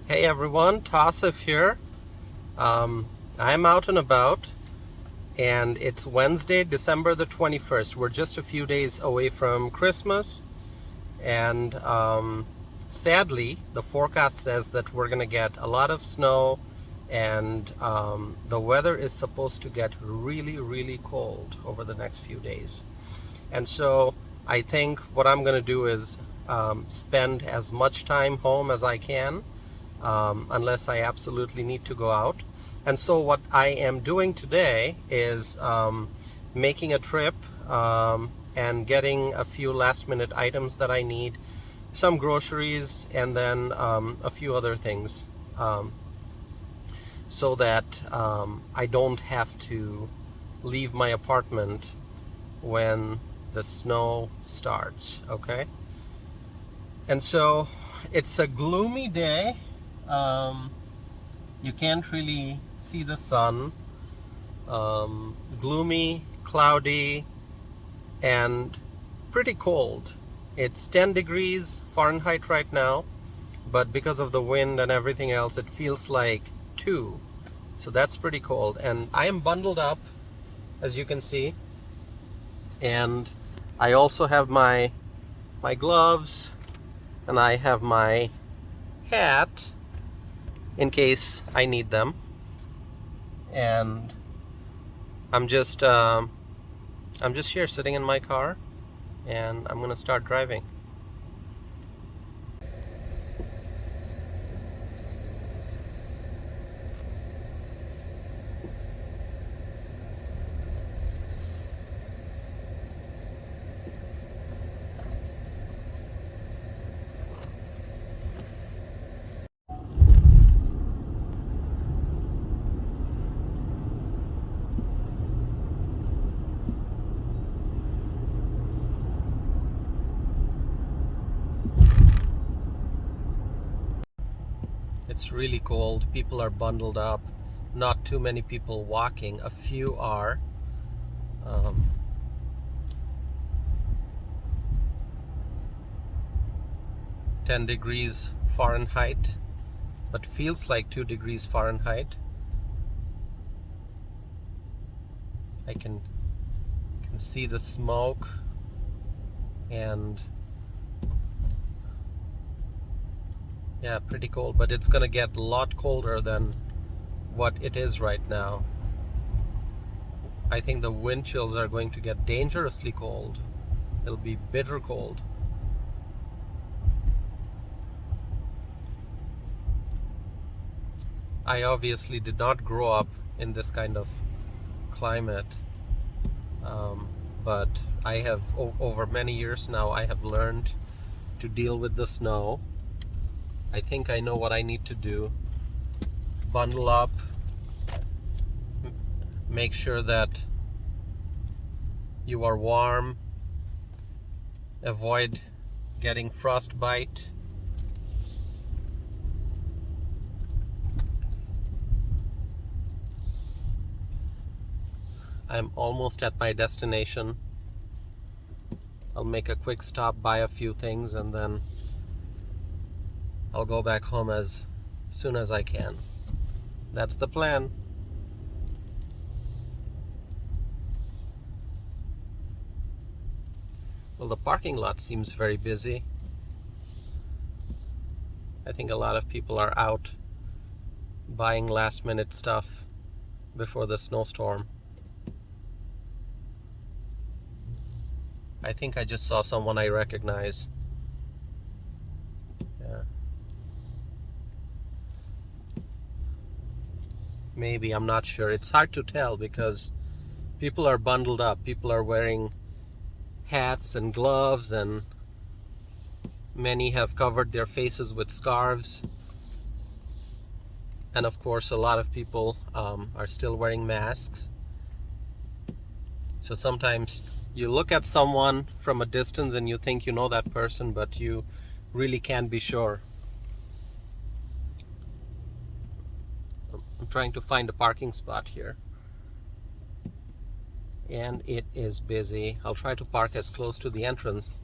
Hey everyone, Tawsif here. I'm out and about, and it's Wednesday, December the 21st. We're just a few days away from Christmas, and sadly, the forecast says that we're going to get a lot of snow, and the weather is supposed to get really, really cold over the next few days. And so I think what I'm going to do is spend as much time home as I can. Unless I absolutely need to go out. And so what I am doing today is making a trip and getting a few last minute items that I need, some groceries, and then a few other things, so that I don't have to leave my apartment when the snow starts, okay? And so it's a gloomy day. You can't really see the sun. Gloomy, cloudy, and pretty cold. It's 10 degrees Fahrenheit right now, but because of the wind and everything else, it feels like 2. So that's pretty cold. And I am bundled up, as you can see. And I also have my gloves, and I have my hat in case I need them. And I'm just here sitting in my car, and I'm gonna start driving. It's really cold. People are bundled up. Not too many people walking. A few are. 10 degrees Fahrenheit, but feels like 2 degrees Fahrenheit. I can see the smoke, and yeah, pretty cold, but it's gonna get a lot colder than what it is right now. I think the wind chills are going to get dangerously cold. It'll be bitter cold. I obviously did not grow up in this kind of climate, but I have, over many years now, I have learned to deal with the snow. I think I know what I need to do. Bundle up, make sure that you are warm, avoid getting frostbite. I'm almost at my destination. I'll make a quick stop, buy a few things, and then I'll go back home as soon as I can. That's the plan. Well, the parking lot seems very busy. I think a lot of people are out buying last minute stuff before the snowstorm. I think I just saw someone I recognize. Yeah. Maybe, I'm not sure. It's hard to tell because people are bundled up. People are wearing hats and gloves, and many have covered their faces with scarves. And of course, a lot of people are still wearing masks. So sometimes you look at someone from a distance and you think you know that person, but you really can't be sure. I'm trying to find a parking spot here, and it is busy. I'll try to park as close to the entrance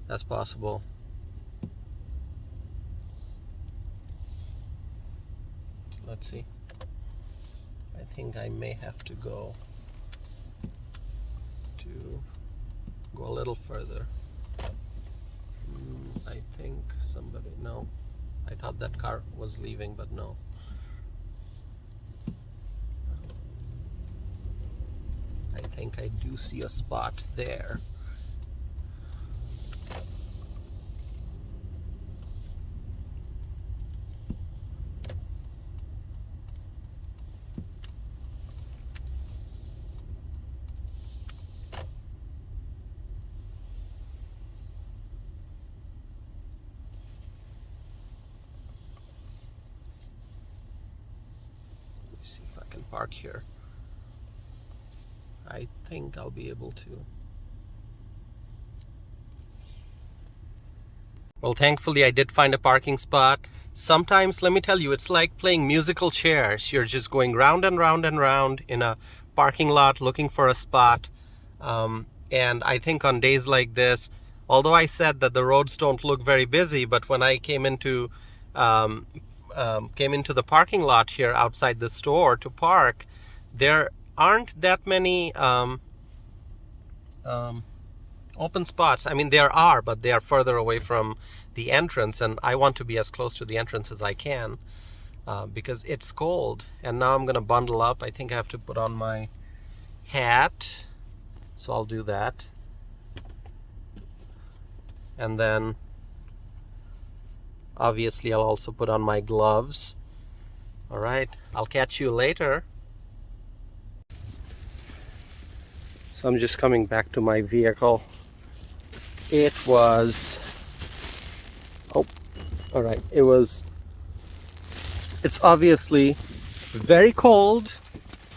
as possible. let's see. I think I may have to go a little further. I think somebody, no. I thought that car was leaving, but no. I think I do see a spot there. See if I can park here. I think I'll be able to. Well, thankfully I did find a parking spot. Sometimes, let me tell you, it's like playing musical chairs. You're just going round and round and round in a parking lot looking for a spot. And I think on days like this, although I said that the roads don't look very busy, but when I came into the parking lot here outside the store to park, there aren't that many open spots. I mean, there are, but they are further away from the entrance, and I want to be as close to the entrance as I can because it's cold. And now I'm gonna bundle up. I think I have to put on my hat, so I'll do that. And then obviously I'll also put on my gloves. All right, I'll catch you later. So I'm just coming back to my vehicle. It was, oh, all right, it's obviously very cold,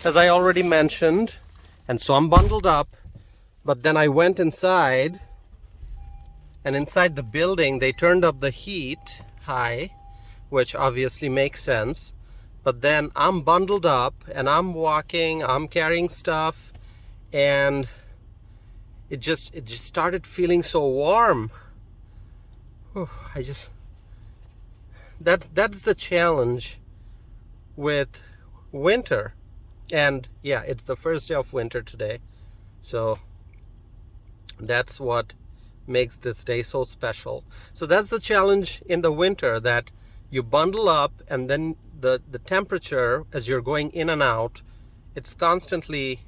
as I already mentioned, and so I'm bundled up. But then I went inside, and inside the building they turned up the heat high, which obviously makes sense. But then I'm bundled up and I'm walking, I'm carrying stuff, and it just started feeling so warm. Whew, that's the challenge with winter. And yeah, it's the first day of winter today, so that's what makes this day so special. So that's the challenge in the winter, that you bundle up, and then the temperature as you're going in and out, it's constantly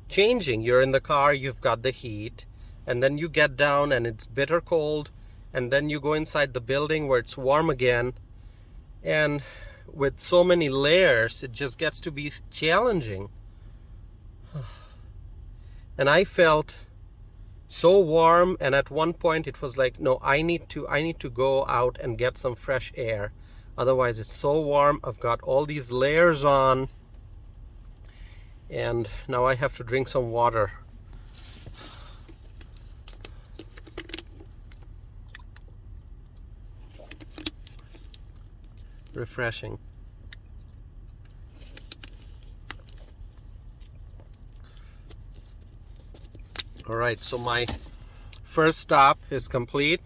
changing. You're in the car, you've got the heat, and then you get down and it's bitter cold, and then you go inside the building where it's warm again. And with so many layers, it just gets to be challenging. And I felt so warm, and at one point it was like, no, I need to go out and get some fresh air, otherwise it's so warm. I've got all these layers on, and now I have to drink some water. Refreshing. All right, so my first stop is complete.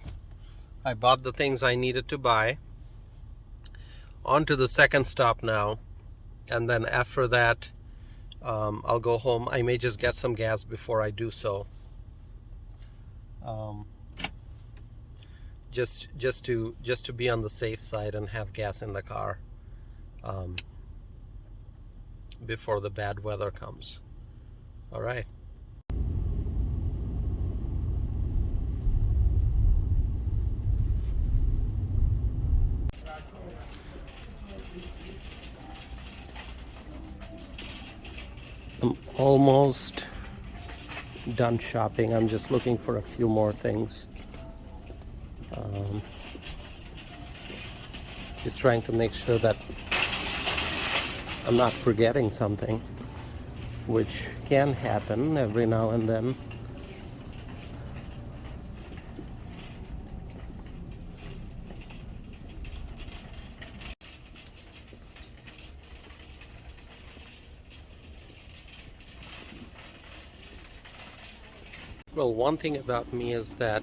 I bought the things I needed to buy. On to the second stop now, and then after that I'll go home. I may just get some gas before I do so, just to be on the safe side and have gas in the car before the bad weather comes. All right. I'm almost done shopping. I'm just looking for a few more things. Just trying to make sure that I'm not forgetting something, which can happen every now and then. Well, one thing about me is that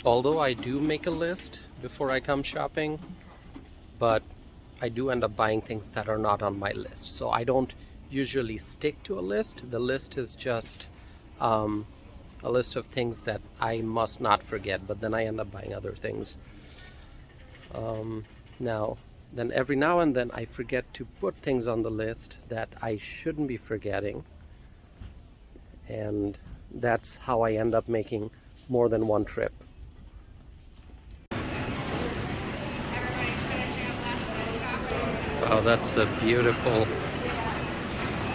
although I do make a list before I come shopping, but I do end up buying things that are not on my list. So I don't usually stick to a list. The list is just a list of things that I must not forget, but then I end up buying other things. Then every now and then I forget to put things on the list that I shouldn't be forgetting, and that's how I end up making more than one trip. Oh, that's a beautiful,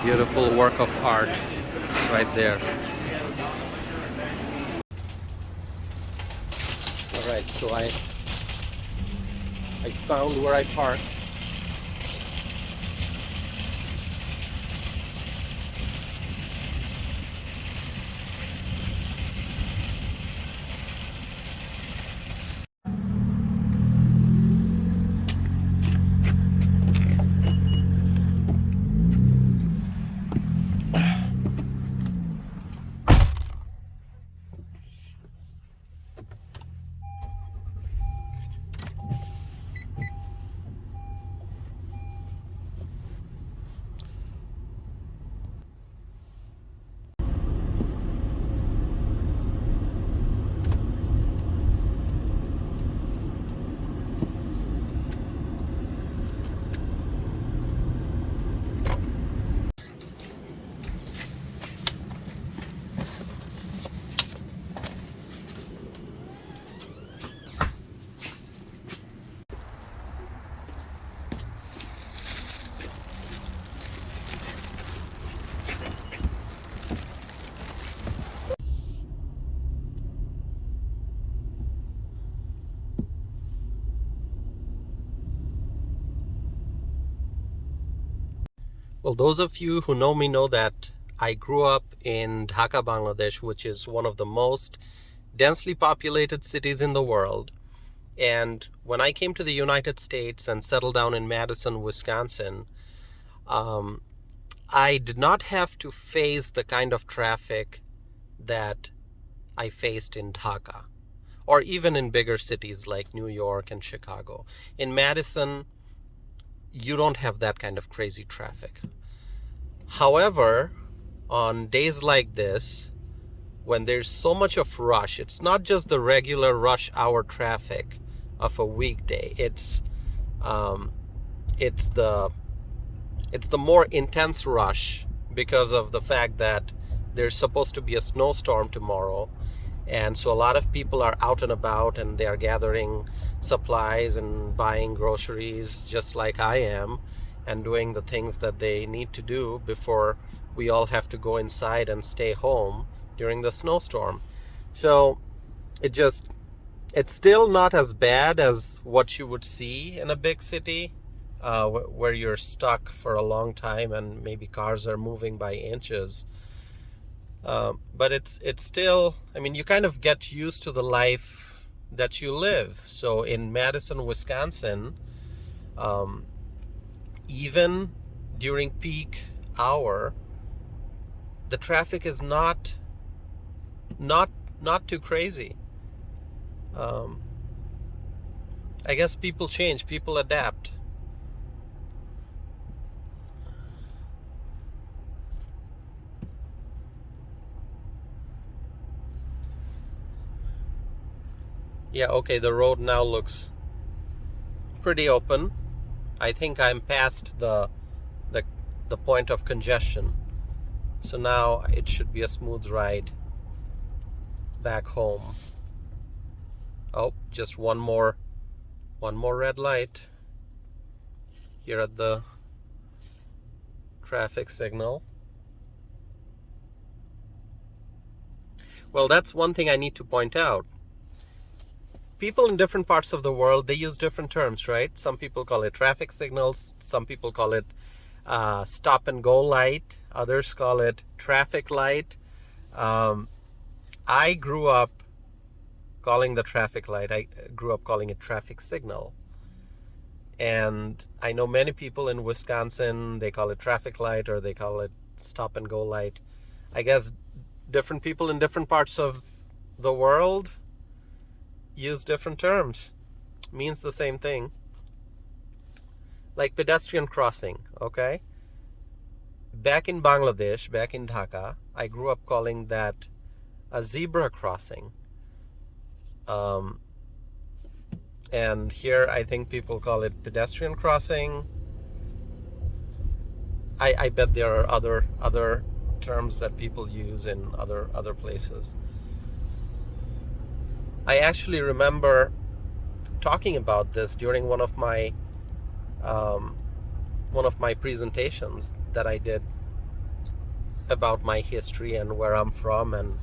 beautiful work of art right there. All right, so I found where I parked. Well, those of you who know me know that I grew up in Dhaka, Bangladesh, which is one of the most densely populated cities in the world. And when I came to the United States and settled down in Madison, Wisconsin, I did not have to face the kind of traffic that I faced in Dhaka, or even in bigger cities like New York and Chicago. In Madison, you don't have that kind of crazy traffic. However, on days like this, when there's so much of rush, it's not just the regular rush hour traffic of a weekday. It's the more intense rush because of the fact that there's supposed to be a snowstorm tomorrow, and so a lot of people are out and about and they are gathering supplies and buying groceries just like I am, and doing the things that they need to do before we all have to go inside and stay home during the snowstorm. So it's still not as bad as what you would see in a big city, where you're stuck for a long time and maybe cars are moving by inches. But it's still, I mean, you kind of get used to the life that you live. So in Madison, Wisconsin, even during peak hour, the traffic is not too crazy. I guess people change, people adapt. Yeah, okay, the road now looks pretty open. I think I'm past the point of congestion. So now it should be a smooth ride back home. Oh, just one more red light here at the traffic signal. Well, that's one thing I need to point out. People in different parts of the world, they use different terms, right? Some people call it traffic signals. Some people call it stop and go light. Others call it traffic light. I grew up calling the traffic light, I grew up calling it traffic signal. And I know many people in Wisconsin, they call it traffic light or they call it stop and go light. I guess different people in different parts of the world use different terms. It means the same thing. like pedestrian crossing, okay? Back in Bangladesh, back in Dhaka, I grew up calling that a zebra crossing. And here I think people call it pedestrian crossing. I bet there are other terms that people use in other places. I actually remember talking about this during one of my presentations that I did about my history and where I'm from and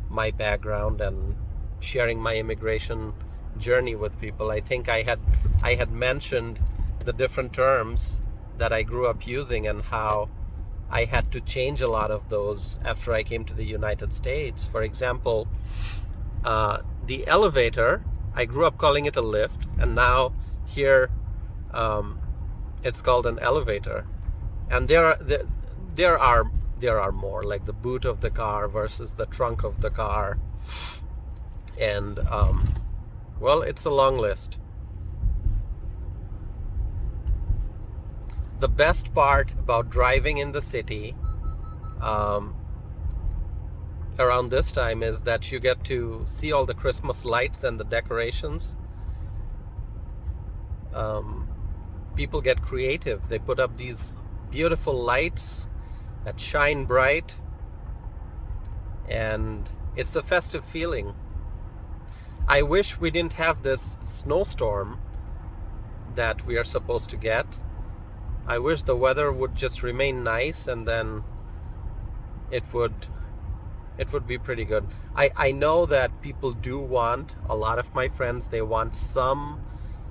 my background and sharing my immigration journey with people. I think I had mentioned the different terms that I grew up using and how I had to change a lot of those after I came to the United States. For example, the elevator, I grew up calling it a lift, and now here it's called an elevator. And there are more, like the boot of the car versus the trunk of the car, and well, it's a long list. The best part about driving in the city around this time is that you get to see all the Christmas lights and the decorations. People get creative. They put up these beautiful lights that shine bright, and it's a festive feeling. I wish we didn't have this snowstorm that we are supposed to get. I wish the weather would just remain nice, and then it would be pretty good. I know that people do want, a lot of my friends, they want some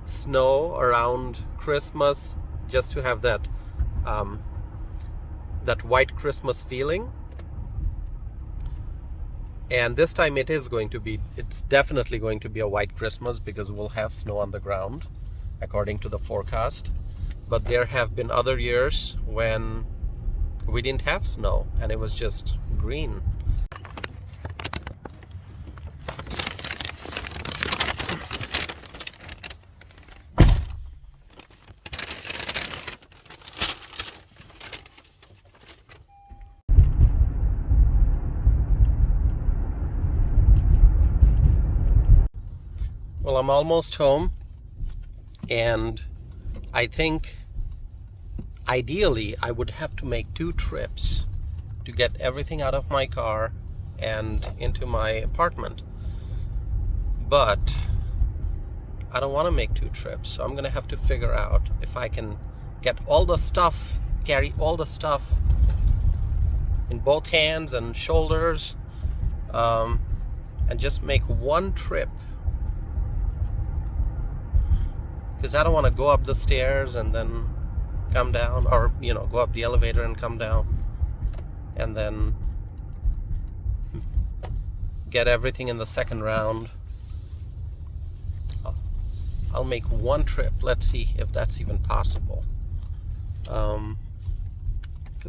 snow around Christmas just to have that that white Christmas feeling. And this time it's definitely going to be a white Christmas because we'll have snow on the ground according to the forecast. But there have been other years when we didn't have snow and it was just green. Well, I'm almost home, and I think ideally I would have to make 2 trips to get everything out of my car and into my apartment. But I don't want to make 2 trips, so I'm gonna have to figure out if I can get all the stuff, carry all the stuff in both hands and shoulders, and just make 1 trip. Because I don't want to go up the stairs and then come down, or go up the elevator and come down and then get everything in the second round. I'll make 1 trip. Let's see if that's even possible, because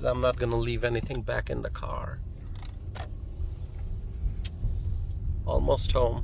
I'm not gonna leave anything back in the car. Almost home.